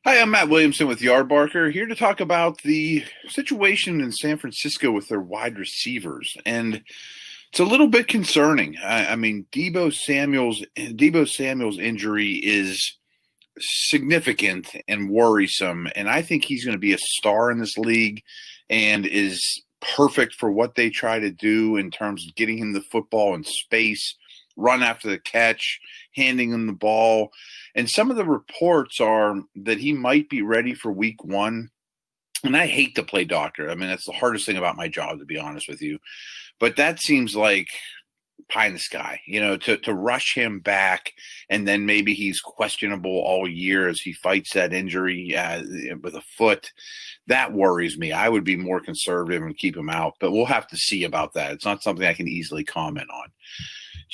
Hi, I'm Matt Williamson with Yardbarker, here to talk about the situation in San Francisco with their wide receivers. And it's a little bit concerning. I mean, Deebo Samuel's injury is significant and worrisome, and I think he's going to be a star in this league and is perfect for what they try to do in terms of getting him the football in space, run after the catch, handing him the ball. And some of the reports are that he might be ready for week one. And I hate to play doctor. I mean, that's the hardest thing about my job, to be honest with you. But that seems like pie in the sky, to rush him back, and then maybe he's questionable all year as he fights that injury with a foot. That worries me. I would be more conservative and keep him out, but we'll have to see about that. It's not something I can easily comment on.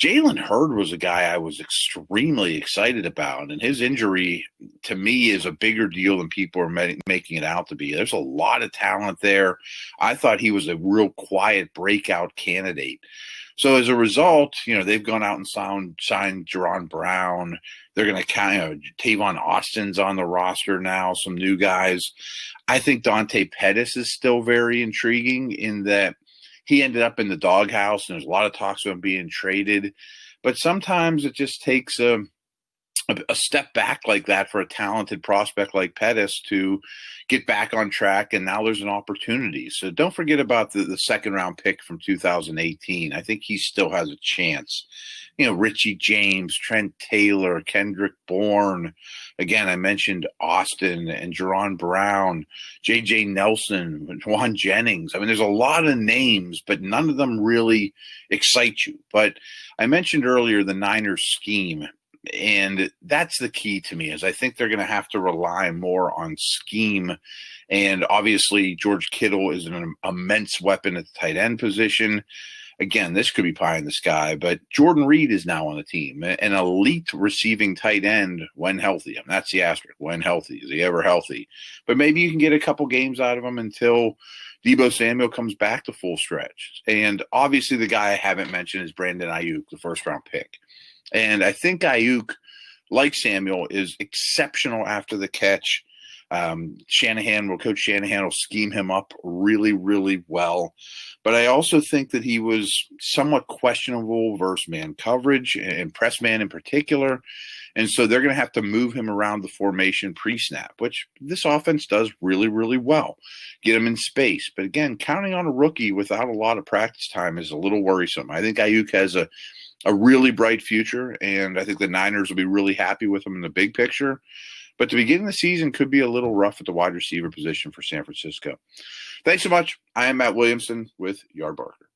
Jalen Hurts was a guy I was extremely excited about, and his injury to me is a bigger deal than people are making it out to be. There's a lot of talent there. I thought he was a real quiet breakout candidate. So as a result, they've gone out and signed Jerron Brown. They're going to Tavon Austin's on the roster now, some new guys. I think Dante Pettis is still very intriguing in that he ended up in the doghouse, and there's a lot of talks about him being traded. But sometimes it just takes a step back like that for a talented prospect like Pettis to get back on track, and now there's an opportunity. So don't forget about the second-round pick from 2018. I think he still has a chance. Richie James, Trent Taylor, Kendrick Bourne. Again, I mentioned Austin and Jerron Brown, J.J. Nelson, Juan Jennings. I mean, there's a lot of names, but none of them really excite you. But I mentioned earlier the Niners scheme. And that's the key to me, is I think they're going to have to rely more on scheme. And obviously, George Kittle is an immense weapon at the tight end position. Again, this could be pie in the sky, but Jordan Reed is now on the team, an elite receiving tight end when healthy. I mean, that's the asterisk. When healthy. Is he ever healthy? But maybe you can get a couple games out of him until Deebo Samuel comes back to full stretch. And obviously, the guy I haven't mentioned is Brandon Ayuk, the first-round pick. And I think Ayuk, like Samuel, is exceptional after the catch. Coach Shanahan will scheme him up really, really well. But I also think that he was somewhat questionable versus man coverage and press man in particular. And so they're going to have to move him around the formation pre-snap, which this offense does really, really well. Get him in space. But again, counting on a rookie without a lot of practice time is a little worrisome. I think Ayuk has a really bright future, and I think the Niners will be really happy with him in the big picture. But the beginning of the season could be a little rough at the wide receiver position for San Francisco. Thanks so much. I am Matt Williamson with Yardbarker.